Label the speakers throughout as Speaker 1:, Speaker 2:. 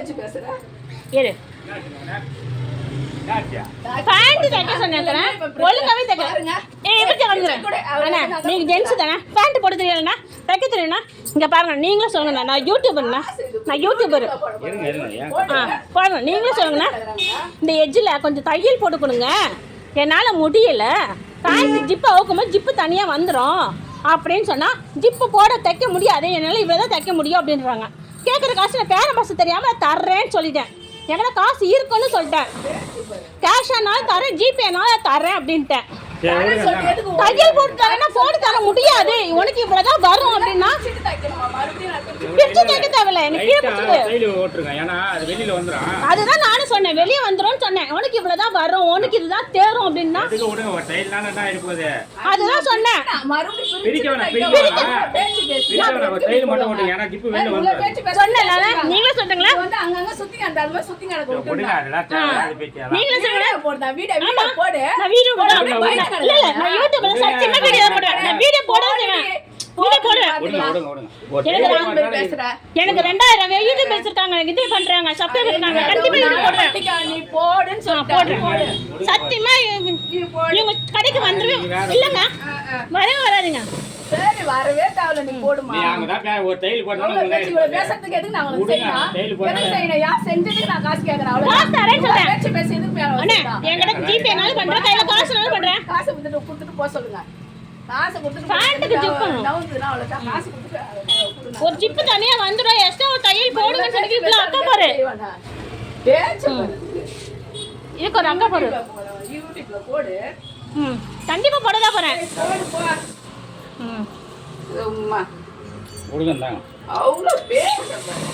Speaker 1: பேச்சு பேசுற
Speaker 2: இரு பேண்ட் தைக்க சொன்னேன் ஒழுங்காவே தைக்க நீங்க ஜென்ஸ் தானே பேண்ட் போட்டு தெரியலண்ணா தைக்க தெரியும்ண்ணா இங்க பாருங்க நீங்களும் சொல்லுங்கண்ணா நான் யூடியூபர்ண்ணா நான் யூடியூபர் பாருங்க நீங்களும் சொல்லுங்கண்ணா இந்த எட்ஜில் கொஞ்சம் தையல் போட்டு கொடுங்க என்னால் முடியல பேண்ட் ஜிப்பு அவுக்கும்போது ஜிப்பு தனியாக வந்துடும் அப்படின்னு சொன்னால் ஜிப்பு போட தைக்க முடியாது என்னால் இவ்வளோ தான் தைக்க முடியும் அப்படின்றாங்க கேட்குற காசு நான் பேரம் பஸ் தெரியாமல் தர்றேன்னு சொல்லிட்டேன் எங்கன்னா காசு இருக்குன்னு சொல்லிட்டேன் கேஷ் ஆனாலும் தரேன் ஜிபேனாலும் தரேன் அப்படின்ட்டேன் தையல் போட்டு தரேன்னா போட்டு தர முடியாது உனக்கு இவ்வளவுதான் வரும் அப்படின்னா பிரிச்சு தைக்க தேவையில்ல எனக்கு அதுதான் நானும் சொன்னேன் வெளியே வந்துரும் சொன்னேன் உனக்கு இவ்வளவுதான் வரும் உனக்கு இதுதான் தேரும் அப்படின்னா அதுதான் சொன்னேன் சொன்னேன் நீங்களும் சொல்றீங்களா நீங்களும் சொல்லுங்க நான் யூடியூப்ல சத்தியமா வீடியோ போடுறேன் நான் வீடியோ போடுறேன் எனக்கு 2000 யூடியூப் வச்சிருக்காங்க இது பண்றாங்க சப்ஸ்கிரைப் இருக்காங்க கண்டிப்பா வீடியோ போடுறேன் நீ போடுன்னு சொல்றேன் சத்தியமா இவங்க கடைக்கு வந்துருவேன் இல்லங்க வரவே வராதீங்க சரி வரவே தேவல நீ போடுமா நீ அங்க தான் ஒரு தையல் போடணும் பேசறதுக்கு எதுக்கு நான் உங்களுக்கு செய்யணும் யா செஞ்சதுக்கு நான் காசு கேக்குறேன் அவ்வளவு காசு தரேன்னு சொல்றேன் பேச்சு பேசி எதுக்கு மேல அண்ணே என்கிட்ட ஜிபே நால பண்றேன் கையில காசுனால பண்றேன் காசு கொடுத்துட்டு போ சொல்லுங்க காசு கொடுத்துட்டு பேண்ட்க்கு ஜிப் நவுந்துனா அவ்வளவு காசு கொடுத்துட்டு ஒரு ஜிப் தனியா வந்துரும் எக்ஸ்ட்ரா ஒரு தையல் போடுங்கன்னு சொல்லி இப்படி அக்கா பாரு பேச்சு இதுக்கு ஒரு அக்கா பாரு யூடியூப்ல போடு கண்டிப்பா போடதா போறேன் போடு போ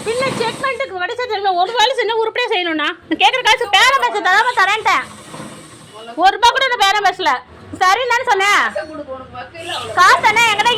Speaker 2: பின்ன செக்மெண்ட்டுக்கு வடிசா தெரியல ஒரு வேலை சின்ன உருப்படியா செய்யணும்னா கேட்குற காசு பேரம் பேச தராம தரேன்ட்டேன் ₹1 கூட நான் பேரம் பேசல சரின்னு தானே சொன்னேன் காசு தானே என்கிட்ட